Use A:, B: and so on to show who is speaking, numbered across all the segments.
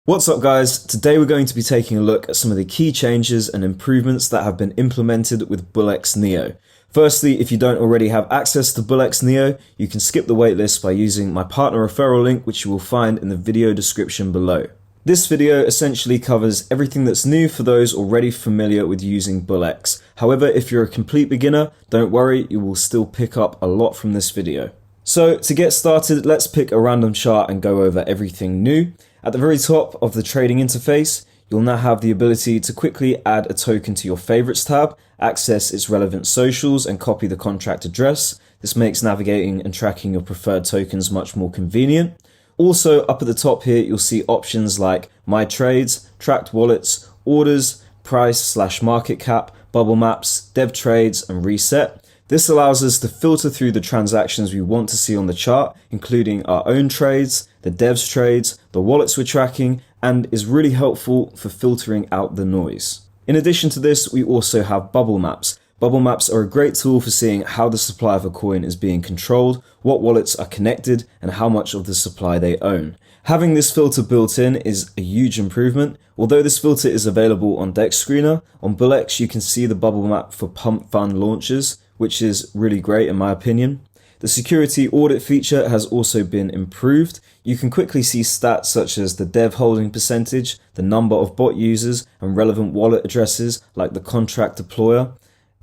A: What's up guys, today we're going to be taking a look at some of the key changes and improvements that have been implemented with BullX NEO. Firstly, if you don't already have access to BullX NEO, you can skip the waitlist by using my partner referral link, which you will find in the video description below. This video essentially covers everything that's new for those already familiar with using BullX. However, if you're a complete beginner, don't worry, you will still pick up a lot from this video. So to get started, let's pick a random chart and go over everything new. At the very top of the trading interface, you'll now have the ability to quickly add a token to your favorites tab, access its relevant socials, and copy the contract address. This makes navigating and tracking your preferred tokens much more convenient. Also, up at the top here, you'll see options like My Trades, Tracked Wallets, Orders, Price/Market Cap, Bubble Maps, Dev Trades, and Reset. This allows us to filter through the transactions we want to see on the chart, including our own trades, the devs trades, the wallets we're tracking, and is really helpful for filtering out the noise. In addition to this, we also have bubble maps. Bubble maps are a great tool for seeing how the supply of a coin is being controlled, what wallets are connected, and how much of the supply they own. Having this filter built in is a huge improvement. Although this filter is available on Dex Screener, on BullX you can see the bubble map for pump fund launches, which is really great in my opinion. The security audit feature has also been improved. You can quickly see stats such as the dev holding percentage, the number of bot users, and relevant wallet addresses like the contract deployer.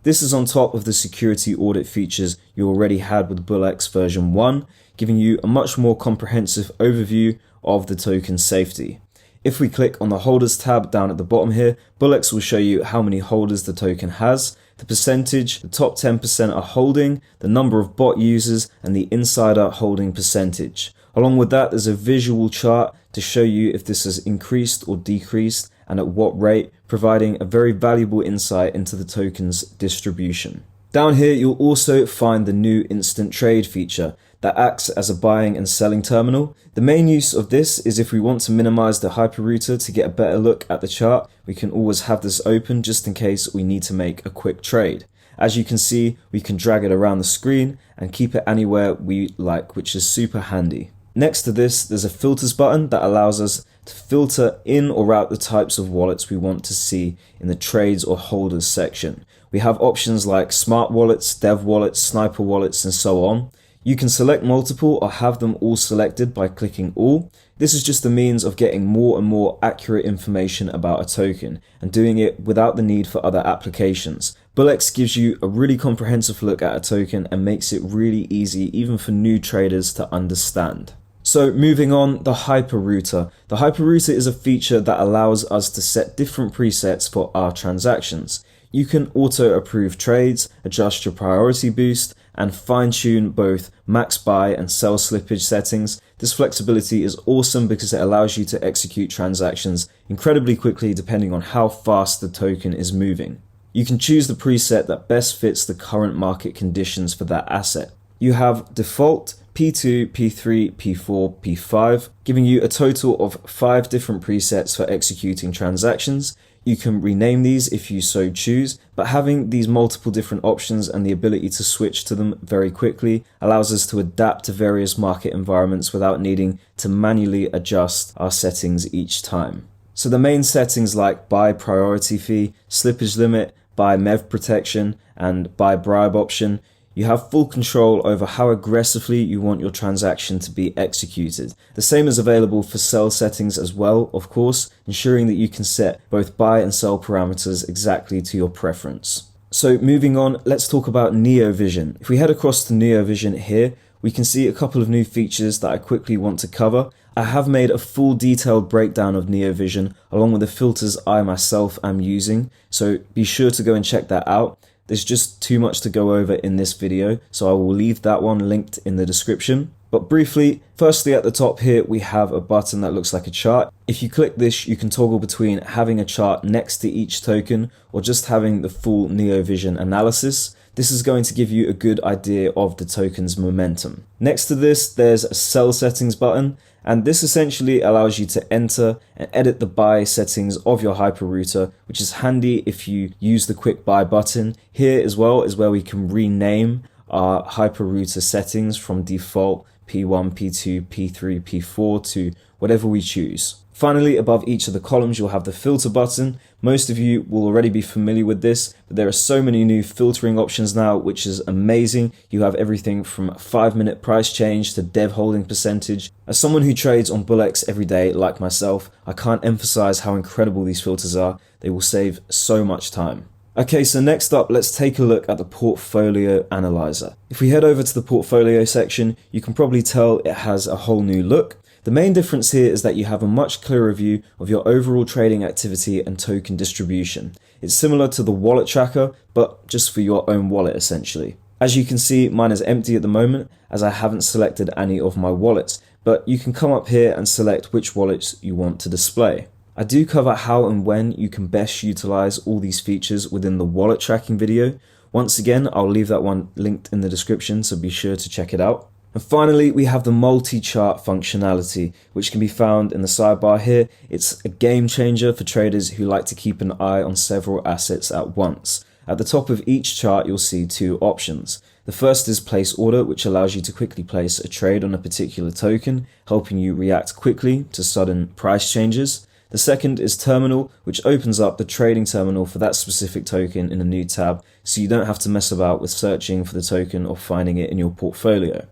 A: This is on top of the security audit features you already had with BullX version 1, giving you a much more comprehensive overview of the token safety. If we click on the holders tab down at the bottom here, BullX will show you how many holders the token has, the percentage, the top 10% are holding, the number of bot users, and the insider holding percentage. Along with that, there's a visual chart to show you if this has increased or decreased and at what rate, providing a very valuable insight into the token's distribution. Down here, you'll also find the new instant trade feature that acts as a buying and selling terminal. The main use of this is if we want to minimize the hyperrouter to get a better look at the chart, we can always have this open just in case we need to make a quick trade. As you can see, we can drag it around the screen and keep it anywhere we like, which is super handy. Next to this, there's a filters button that allows us to filter in or out the types of wallets we want to see in the trades or holders section. We have options like smart wallets, dev wallets, sniper wallets, and so on. You can select multiple or have them all selected by clicking all. This is just a means of getting more and more accurate information about a token and doing it without the need for other applications. BullX gives you a really comprehensive look at a token and makes it really easy even for new traders to understand. So moving on, the hyperrouter. The hyperrouter is a feature that allows us to set different presets for our transactions. You can auto-approve trades, adjust your priority boost, and fine-tune both max buy and sell slippage settings. This flexibility is awesome because it allows you to execute transactions incredibly quickly depending on how fast the token is moving. You can choose the preset that best fits the current market conditions for that asset. You have default, P2, P3, P4, P5, giving you a total of 5 different presets for executing transactions. You can rename these if you so choose, but having these multiple different options and the ability to switch to them very quickly allows us to adapt to various market environments without needing to manually adjust our settings each time. So the main settings like buy priority fee, slippage limit, buy MEV protection, and buy bribe option, you have full control over how aggressively you want your transaction to be executed. The same is available for sell settings as well, of course, ensuring that you can set both buy and sell parameters exactly to your preference. So moving on, let's talk about NEOVision. If we head across to NEOVision here, we can see a couple of new features that I quickly want to cover. I have made a full detailed breakdown of NEOVision along with the filters I myself am using, so be sure to go and check that out. There's just too much to go over in this video, so I will leave that one linked in the description. But briefly, firstly at the top here we have a button that looks like a chart. If you click this, you can toggle between having a chart next to each token or just having the full NEOVision analysis. This is going to give you a good idea of the token's momentum. Next to this, there's a sell settings button, and this essentially allows you to enter and edit the buy settings of your hyperrouter, which is handy if you use the quick buy button. Here as well is where we can rename our hyperrouter settings from default P1, P2, P3, P4 to whatever we choose. Finally, above each of the columns, you'll have the filter button. Most of you will already be familiar with this, but there are so many new filtering options now, which is amazing. You have everything from 5-minute price change to dev holding percentage. As someone who trades on BullX every day, like myself, I can't emphasize how incredible these filters are. They will save so much time. Okay, so next up, let's take a look at the portfolio analyzer. If we head over to the portfolio section, you can probably tell it has a whole new look. The main difference here is that you have a much clearer view of your overall trading activity and token distribution. It's similar to the wallet tracker, but just for your own wallet essentially. As you can see, mine is empty at the moment as I haven't selected any of my wallets, but you can come up here and select which wallets you want to display. I do cover how and when you can best utilize all these features within the wallet tracking video. Once again, I'll leave that one linked in the description, so be sure to check it out. And finally, we have the multi-chart functionality, which can be found in the sidebar here. It's a game changer for traders who like to keep an eye on several assets at once. At the top of each chart, you'll see two options. The first is place order, which allows you to quickly place a trade on a particular token, helping you react quickly to sudden price changes. The second is terminal, which opens up the trading terminal for that specific token in a new tab, so you don't have to mess about with searching for the token or finding it in your portfolio.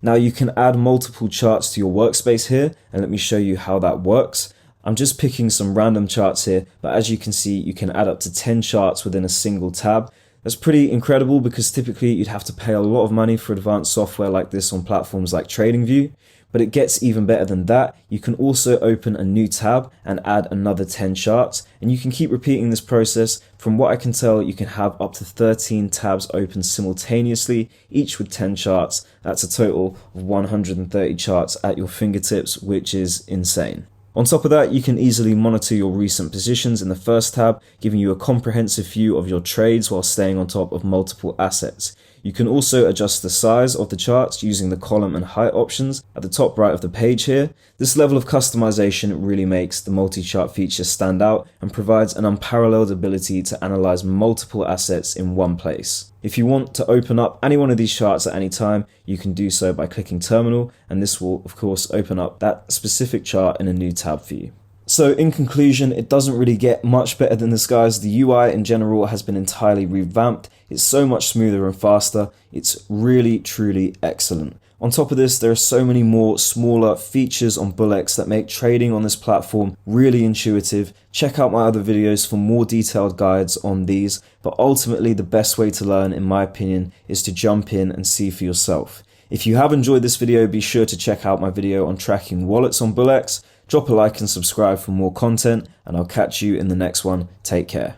A: Now you can add multiple charts to your workspace here, and let me show you how that works. I'm just picking some random charts here, but as you can see, you can add up to 10 charts within a single tab. That's pretty incredible because typically you'd have to pay a lot of money for advanced software like this on platforms like TradingView. But it gets even better than that. You can also open a new tab and add another 10 charts, and you can keep repeating this process. From what I can tell, you can have up to 13 tabs open simultaneously, each with 10 charts. That's a total of 130 charts at your fingertips, which is insane. On top of that, you can easily monitor your recent positions in the first tab, giving you a comprehensive view of your trades while staying on top of multiple assets. You can also adjust the size of the charts using the column and height options at the top right of the page here. This level of customization really makes the multi-chart feature stand out and provides an unparalleled ability to analyze multiple assets in one place. If you want to open up any one of these charts at any time, you can do so by clicking terminal, and this will of course open up that specific chart in a new tab for you. So in conclusion, it doesn't really get much better than this, guys. The UI in general has been entirely revamped. It's so much smoother and faster. It's really, truly excellent. On top of this, there are so many more smaller features on BullX that make trading on this platform really intuitive. Check out my other videos for more detailed guides on these, but ultimately the best way to learn, in my opinion, is to jump in and see for yourself. If you have enjoyed this video, be sure to check out my video on tracking wallets on BullX. Drop a like and subscribe for more content, and I'll catch you in the next one. Take care.